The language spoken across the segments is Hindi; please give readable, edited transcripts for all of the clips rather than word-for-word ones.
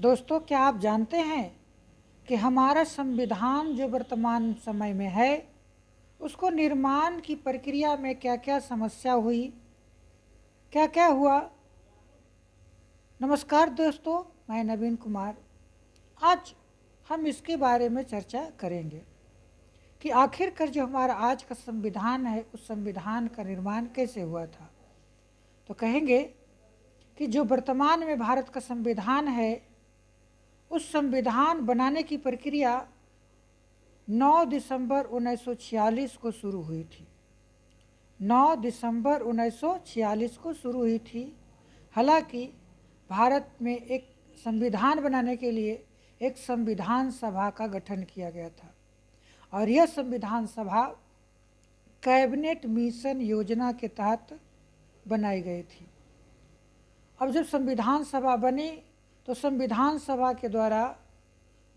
दोस्तों, क्या आप जानते हैं कि हमारा संविधान जो वर्तमान समय में है, उसको निर्माण की प्रक्रिया में क्या क्या समस्या हुई, क्या क्या हुआ। नमस्कार दोस्तों, मैं नवीन कुमार। आज हम इसके बारे में चर्चा करेंगे कि आखिरकार जो हमारा आज का संविधान है, उस संविधान का निर्माण कैसे हुआ था। तो कहेंगे कि जो वर्तमान में भारत का संविधान है, उस संविधान बनाने की प्रक्रिया 9 दिसंबर 1946 को शुरू हुई थी। 9 दिसंबर 1946 को शुरू हुई थी। हालांकि भारत में एक संविधान बनाने के लिए एक संविधान सभा का गठन किया गया था और यह संविधान सभा कैबिनेट मिशन योजना के तहत बनाई गई थी। अब जब संविधान सभा बनी तो संविधान सभा के द्वारा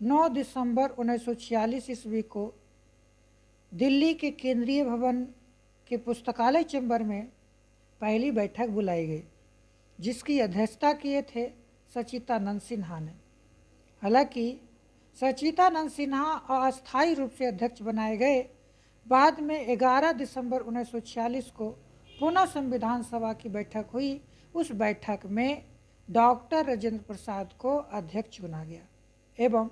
9 दिसंबर 1946 ईस्वी को दिल्ली के केंद्रीय भवन के पुस्तकालय चैम्बर में पहली बैठक बुलाई गई, जिसकी अध्यक्षता किए थे सच्चिदानंद सिन्हा ने। हालांकि सच्चिदानंद सिन्हा अस्थायी रूप से अध्यक्ष बनाए गए। बाद में 11 दिसंबर 1946 को पुनः संविधान सभा की बैठक हुई। उस बैठक में डॉक्टर राजेंद्र प्रसाद को अध्यक्ष चुना गया एवं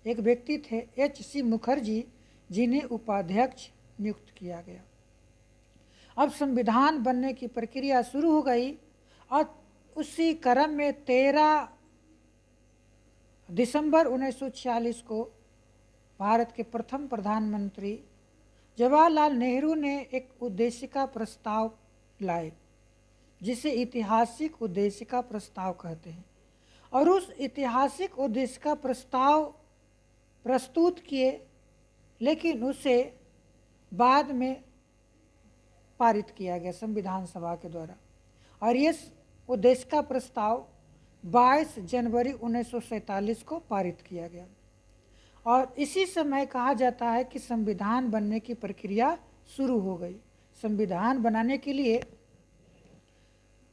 एक व्यक्ति थे H.C. मुखर्जी, जिन्हें उपाध्यक्ष नियुक्त किया गया। अब संविधान बनने की प्रक्रिया शुरू हो गई और उसी क्रम में 13 दिसंबर 1946 को भारत के प्रथम प्रधानमंत्री जवाहरलाल नेहरू ने एक उद्देशिका प्रस्ताव लाए, जिसे ऐतिहासिक उद्देशिका प्रस्ताव कहते हैं, और उस ऐतिहासिक उद्देशिका प्रस्ताव प्रस्तुत किए, लेकिन उसे बाद में पारित किया गया संविधान सभा के द्वारा। और ये उद्देशिका प्रस्ताव 22 जनवरी 1947 को पारित किया गया। और इसी समय कहा जाता है कि संविधान बनने की प्रक्रिया शुरू हो गई। संविधान बनाने के लिए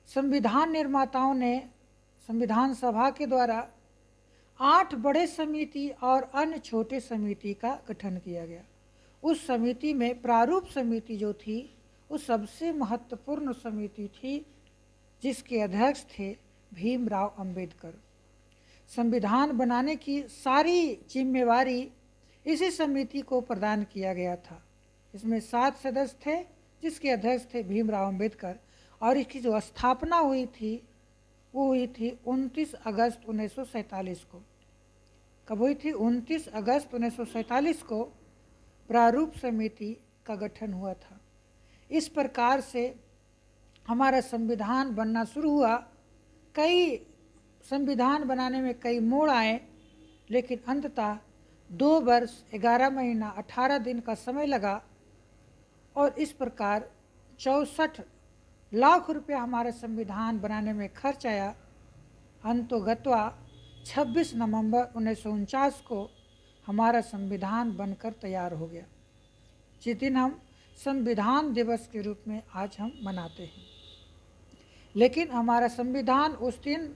संविधान निर्माताओं ने संविधान सभा के द्वारा 8 बड़े समिति और अन्य छोटे समिति का गठन किया गया। उस समिति में प्रारूप समिति जो थी, वो सबसे महत्वपूर्ण समिति थी, जिसके अध्यक्ष थे भीमराव अंबेडकर। संविधान बनाने की सारी जिम्मेवारी इसी समिति को प्रदान किया गया था। इसमें 7 सदस्य थे, जिसके अध्यक्ष थे भीमराव अंबेडकर, और इसकी जो स्थापना हुई थी वो हुई थी 29 अगस्त 1947 को। कब हुई थी? 29 अगस्त 1947 को प्रारूप समिति का गठन हुआ था। इस प्रकार से हमारा संविधान बनना शुरू हुआ। कई संविधान बनाने में कई मोड़ आए, लेकिन अंततः 2 वर्ष 11 महीना 18 दिन का समय लगा और इस प्रकार 64 लाख रुपया हमारे संविधान बनाने में खर्च आया। अंतोगत्वा 26 नवंबर 1949 को हमारा संविधान बनकर तैयार हो गया, जिस दिन हम संविधान दिवस के रूप में आज हम मनाते हैं। लेकिन हमारा संविधान उस दिन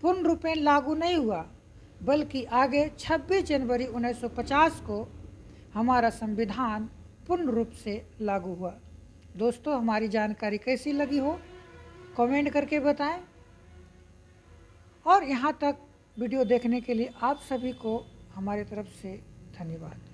पूर्ण रूपेण लागू नहीं हुआ, बल्कि आगे 26 जनवरी 1950 को हमारा संविधान पूर्ण रूप से लागू हुआ। दोस्तों, हमारी जानकारी कैसी लगी हो कमेंट करके बताएं, और यहाँ तक वीडियो देखने के लिए आप सभी को हमारी तरफ से धन्यवाद।